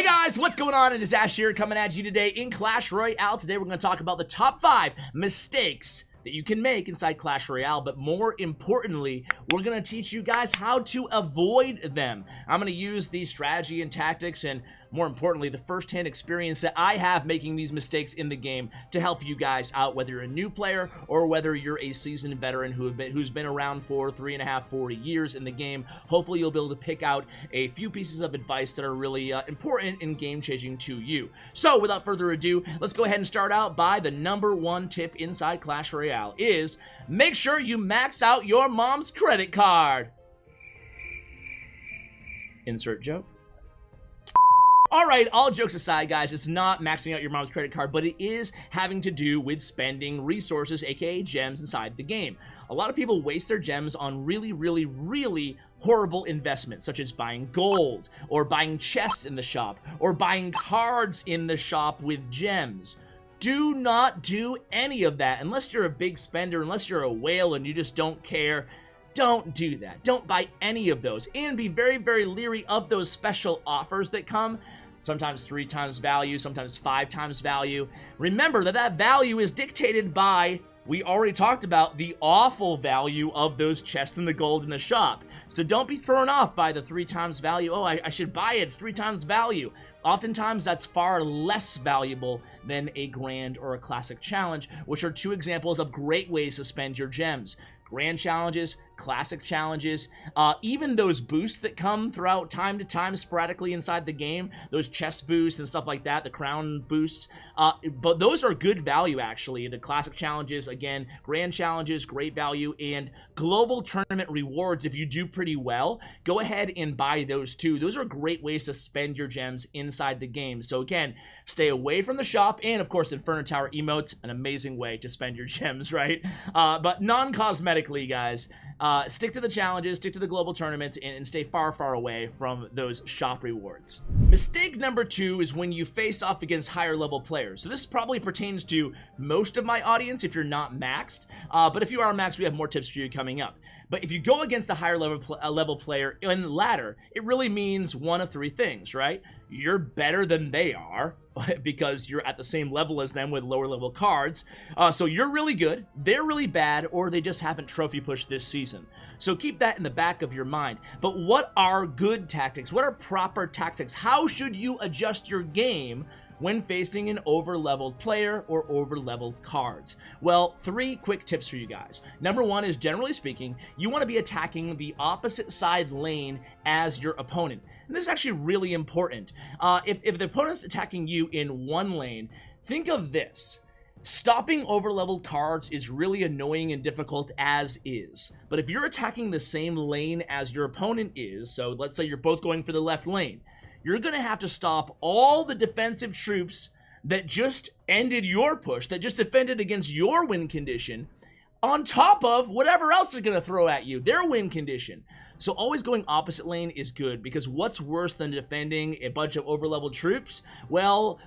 Hey guys, what's going on? It is Ash here coming at you today in Clash Royale. Today we're going to talk about the top 5 mistakes that you can make inside Clash Royale, but more importantly, we're going to teach you guys how to avoid them. I'm going to use these strategy and tactics and more importantly, the first-hand experience that I have making these mistakes in the game to help you guys out, whether you're a new player or whether you're a seasoned veteran who's been around for 3.5, 4 years in the game. Hopefully, you'll be able to pick out a few pieces of advice that are really important and game-changing to you. So, without further ado, let's go ahead and start out by the #1 tip inside Clash Royale is make sure you max out your mom's credit card. Insert joke. Alright, all jokes aside, guys, it's not maxing out your mom's credit card, but it is having to do with spending resources, aka gems, inside the game. A lot of people waste their gems on really horrible investments, such as buying gold, or buying chests in the shop, or buying cards in the shop with gems. Do not do any of that, unless you're a big spender, unless you're a whale and you just don't care. Don't do that. Don't buy any of those, and be very leery of those special offers that come. Sometimes 3 times value, sometimes 5 times value. Remember that value is dictated by, we already talked about, the awful value of those chests and the gold in the shop. So don't be thrown off by the 3 times value. Oh, I should buy it. It's 3 times value. Oftentimes, that's far less valuable than a grand or a classic challenge, which are 2 examples of great ways to spend your gems. Grand challenges, classic challenges, even those boosts that come throughout time to time sporadically inside the game, those chest boosts and stuff like that, the crown boosts, but those are good value actually. The classic challenges, again, grand challenges, great value, and global tournament rewards. If you do pretty well, go ahead and buy those too. Those are great ways to spend your gems inside the game. So again, stay away from the shop, and of course Inferno Tower emotes, an amazing way to spend your gems, right? But non-cosmetically, guys, stick to the challenges, stick to the global tournaments, and stay far away from those shop rewards. Mistake number 2 is when you face off against higher level players. So this probably pertains to most of my audience if you're not maxed, but if you are maxed, we have more tips for you coming up. But if you go against a higher level player in ladder, it really means one of 3 things, right? You're better than they are because you're at the same level as them with lower level cards. So you're really good, they're really bad, or they just haven't trophy pushed this season. So keep that in the back of your mind. But what are good tactics? What are proper tactics? How should you adjust your game when facing an over-leveled player or over-leveled cards? Well, 3 quick tips for you guys. Number 1 is, generally speaking, you want to be attacking the opposite side lane as your opponent. And this is actually really important. If the opponent's attacking you in one lane, think of this. Stopping over-leveled cards is really annoying and difficult as is. But if you're attacking the same lane as your opponent is, so let's say you're both going for the left lane, you're going to have to stop all the defensive troops that just ended your push, that just defended against your win condition, on top of whatever else they're going to throw at you, their win condition. So always going opposite lane is good, because what's worse than defending a bunch of over-leveled troops? Well,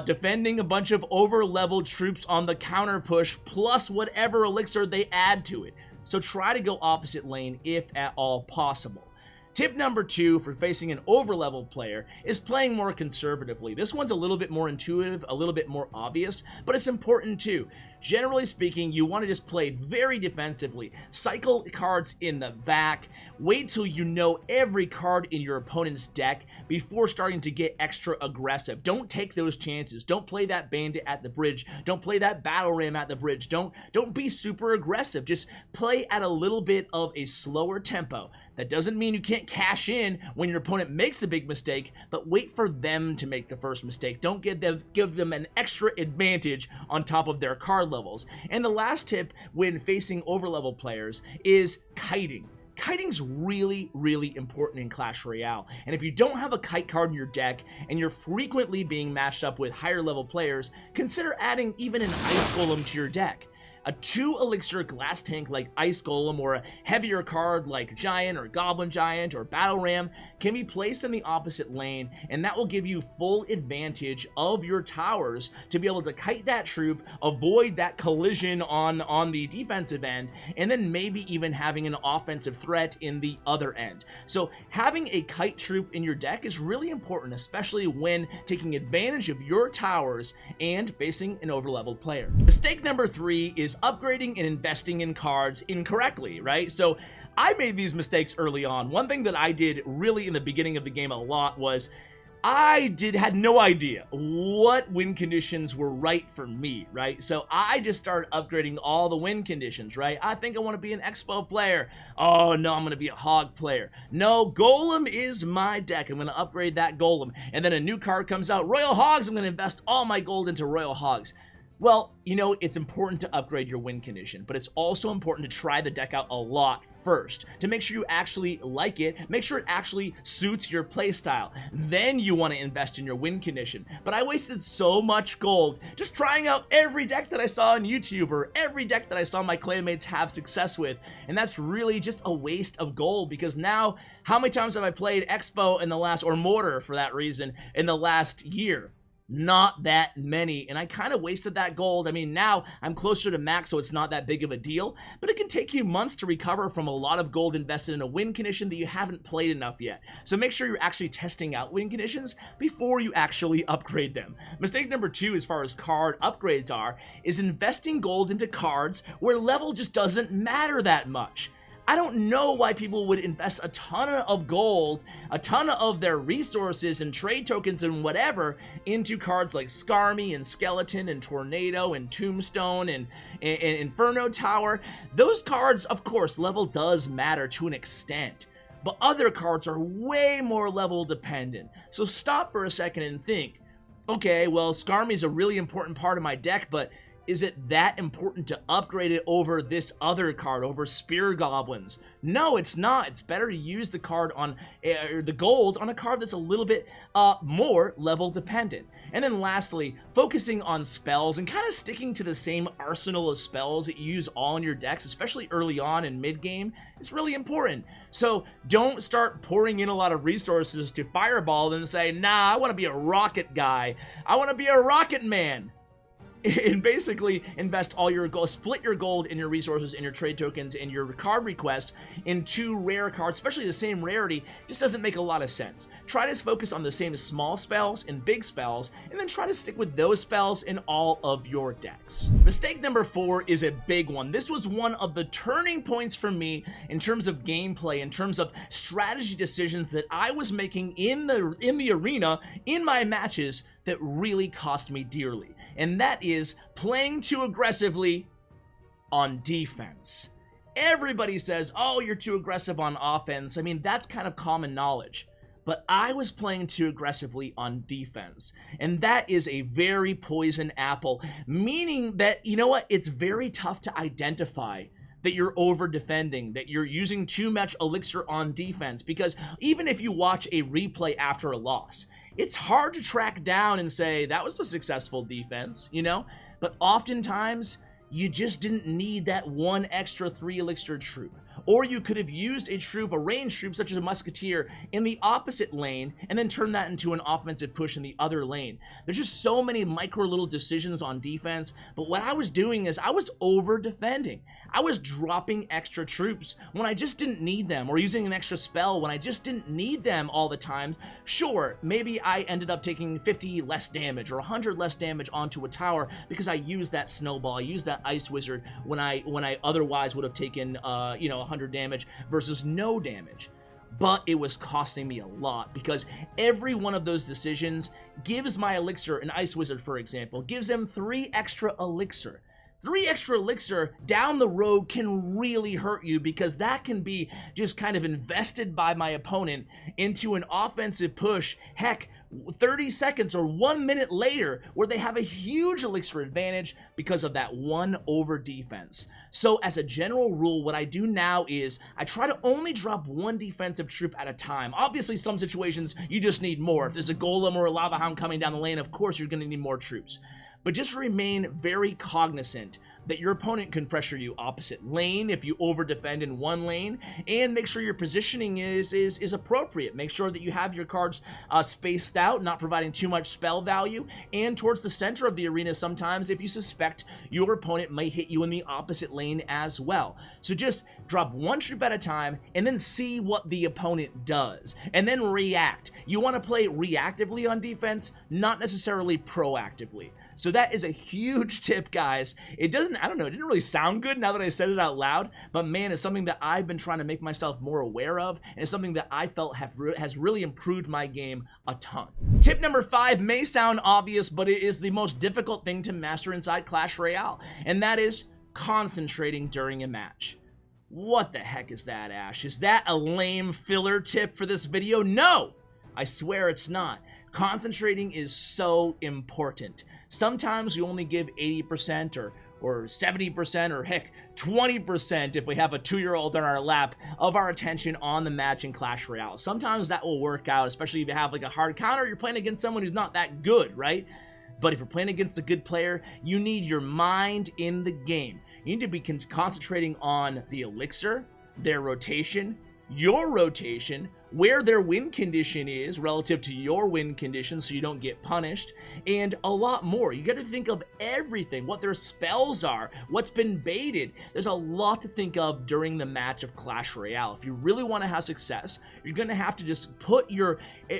defending a bunch of over-leveled troops on the counter push, plus whatever elixir they add to it. So try to go opposite lane if at all possible. Tip number 2 for facing an over-leveled player is playing more conservatively. This one's a little bit more intuitive, a little bit more obvious, but it's important too. Generally speaking, you want to just play very defensively. Cycle cards in the back. Wait till you know every card in your opponent's deck before starting to get extra aggressive. Don't take those chances. Don't play that bandit at the bridge. Don't play that battle ram at the bridge. Don't be super aggressive. Just play at a little bit of a slower tempo. That doesn't mean you can't cash in when your opponent makes a big mistake, but wait for them to make the first mistake. Don't give them an extra advantage on top of their card levels. And the last tip when facing over-level players is kiting. Kiting's really important in Clash Royale, and if you don't have a kite card in your deck and you're frequently being matched up with higher level players, consider adding even an ice golem to your deck. A 2 elixir glass tank like Ice Golem, or a heavier card like Giant or Goblin Giant or Battle Ram can be placed in the opposite lane, and that will give you full advantage of your towers to be able to kite that troop, avoid that collision on the defensive end, and then maybe even having an offensive threat in the other end. So having a kite troop in your deck is really important, especially when taking advantage of your towers and facing an overleveled player. Mistake number 3 is upgrading and investing in cards incorrectly, right? So I made these mistakes early on. One thing that I did really in the beginning of the game a lot was I had no idea what win conditions were right for me, right? So I just started upgrading all the win conditions, right? I think I want to be an Expo player. Oh no, I'm going to be a Hog player. No, Golem is my deck. I'm going to upgrade that Golem. And then a new card comes out, Royal Hogs. I'm going to invest all my gold into Royal Hogs. Well, you know, it's important to upgrade your win condition, but it's also important to try the deck out a lot first to make sure you actually like it, make sure it actually suits your playstyle. Then you want to invest in your win condition. But I wasted so much gold just trying out every deck that I saw on YouTube or every deck that I saw my clanmates have success with, and that's really just a waste of gold, because now how many times have I played Expo in the last, or Mortar for that reason, in the last year? Not that many, and I kind of wasted that gold. I mean, now I'm closer to max, so it's not that big of a deal, but it can take you months to recover from a lot of gold invested in a win condition that you haven't played enough yet. So make sure you're actually testing out win conditions before you actually upgrade them. Mistake number 2, as far as card upgrades are, is investing gold into cards where level just doesn't matter that much. I don't know why people would invest a ton of gold, a ton of their resources and trade tokens and whatever into cards like Skarmy and Skeleton and Tornado and Tombstone and Inferno Tower. Those cards, of course, level does matter to an extent, but other cards are way more level dependent. So stop for a second and think, okay, well, Skarmy is a really important part of my deck, but is it that important to upgrade it over this other card, over Spear Goblins? No, it's not. It's better to use the card on the gold on a card that's a little bit more level dependent. And then lastly, focusing on spells and kind of sticking to the same arsenal of spells that you use all in your decks, especially early on in mid game, is really important. So don't start pouring in a lot of resources to Fireball and say, nah, I want to be a rocket guy. I want to be a rocket man. And basically invest all your gold, split your gold and your resources and your trade tokens and your card requests in 2 rare cards, especially the same rarity, just doesn't make a lot of sense. Try to focus on the same small spells and big spells, and then try to stick with those spells in all of your decks. Mistake number 4 is a big one. This was one of the turning points for me in terms of gameplay, in terms of strategy decisions that I was making in the arena, in my matches, that really cost me dearly. And that is playing too aggressively on defense. Everybody says, oh, you're too aggressive on offense. I mean, that's kind of common knowledge. But I was playing too aggressively on defense. And that is a very poison apple, meaning that, you know what, it's very tough to identify that you're over defending, that you're using too much elixir on defense, because even if you watch a replay after a loss, it's hard to track down and say that was a successful defense, you know? But oftentimes you just didn't need that one extra 3 elixir troop. Or you could have used a troop, a ranged troop such as a musketeer, in the opposite lane and then turn that into an offensive push in the other lane. There's just so many micro little decisions on defense, but what I was doing is I was over defending. I was dropping extra troops when I just didn't need them, or using an extra spell when I just didn't need them all the time. Sure, maybe I ended up taking 50 less damage or 100 less damage onto a tower because I used that snowball, I used that ice wizard when I otherwise would have taken 100 damage versus no damage. But it was costing me a lot, because every one of those decisions gives my elixir, an ice wizard for example, gives them 3 extra elixir. 3 extra elixir down the road can really hurt you, because that can be just kind of invested by my opponent into an offensive push, heck, 30 seconds or 1 minute later, where they have a huge elixir advantage because of that one over defense. So as a general rule, what I do now is I try to only drop 1 defensive troop at a time. Obviously, some situations you just need more. If there's a golem or a lava hound coming down the lane, of course you're going to need more troops. But just remain very cognizant that your opponent can pressure you opposite lane if you over defend in one lane, and make sure your positioning is appropriate. Make sure that you have your cards spaced out, not providing too much spell value, and towards the center of the arena sometimes if you suspect your opponent might hit you in the opposite lane as well. So just drop one troop at a time and then see what the opponent does, and then react. You want to play reactively on defense, not necessarily proactively. So that is a huge tip, guys. It doesn't, I don't know, it didn't really sound good now that I said it out loud, but man, it's something that I've been trying to make myself more aware of, and it's something that I felt has really improved my game a ton. Tip number 5 may sound obvious, but it is the most difficult thing to master inside Clash Royale, and that is concentrating during a match. What the heck is that, Ash? Is that a lame filler tip for this video? No! I swear it's not. Concentrating is so important. Sometimes we only give 80% or 70% or heck 20% if we have a 2-year-old on our lap of our attention on the match in Clash Royale. Sometimes that will work out, especially if you have like a hard counter, you're playing against someone who's not that good, right? But if you're playing against a good player, you need your mind in the game. You need to be concentrating on the Elixir, their rotation, your rotation, where their win condition is relative to your win condition so you don't get punished, and a lot more. You got to think of everything, what their spells are, what's been baited. There's a lot to think of during the match of Clash Royale. If you really want to have success, you're going to have to just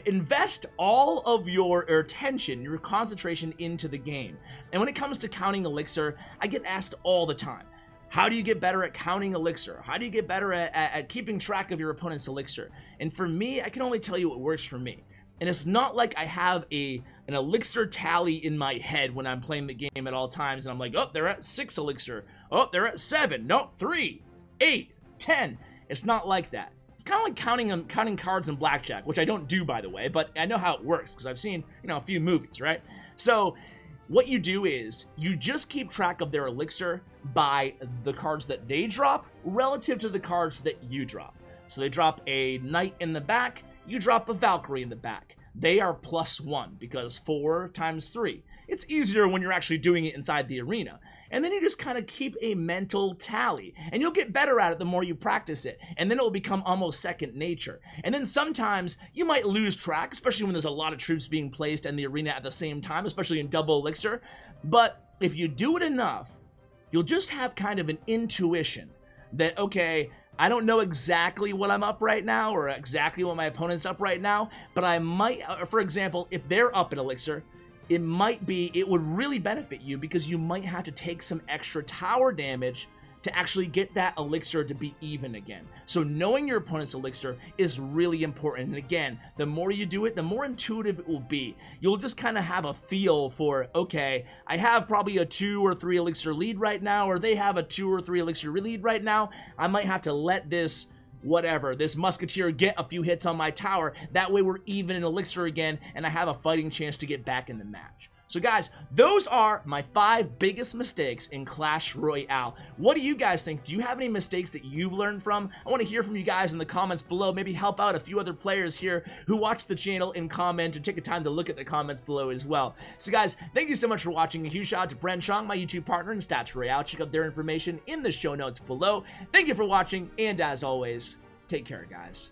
invest all of your attention, your concentration into the game. And when it comes to counting Elixir, I get asked all the time, how do you get better at counting Elixir? How do you get better at keeping track of your opponent's Elixir? And for me, I can only tell you what works for me. And it's not like I have an Elixir tally in my head when I'm playing the game at all times, and I'm like, oh, they're at 6 Elixir. Oh, they're at 7. Nope, 3, 8, 10. It's not like that. It's kind of like counting cards in blackjack, which I don't do, by the way, but I know how it works because I've seen, a few movies, right? So what you do is you just keep track of their Elixir by the cards that they drop relative to the cards that you drop. So they drop a Knight in the back, you drop a Valkyrie in the back. They are +1 because 4 times 3. It's easier when you're actually doing it inside the arena. And then you just kind of keep a mental tally, and you'll get better at it the more you practice it, and then it will become almost second nature. And then sometimes you might lose track, especially when there's a lot of troops being placed in the arena at the same time, especially in double Elixir. But if you do it enough, you'll just have kind of an intuition that, okay, I don't know exactly what I'm up right now or exactly what my opponent's up right now, but I might, for example, if they're up in Elixir, it would really benefit you because you might have to take some extra tower damage to actually get that Elixir to be even again. So knowing your opponent's Elixir is really important. And again, the more you do it, the more intuitive it will be. You'll just kind of have a feel for, okay, I have probably a 2 or 3 Elixir lead right now, or they have a 2 or 3 Elixir lead right now. I might have to let this Musketeer get a few hits on my tower. That way we're even in Elixir again, and I have a fighting chance to get back in the match. So guys, those are my 5 biggest mistakes in Clash Royale. What do you guys think? Do you have any mistakes that you've learned from? I want to hear from you guys in the comments below. Maybe help out a few other players here who watch the channel and comment, and take a time to look at the comments below as well. So guys, thank you so much for watching. A huge shout out to Bren Chong, my YouTube partner in Clash Royale. Check out their information in the show notes below. Thank you for watching, and as always, take care, guys.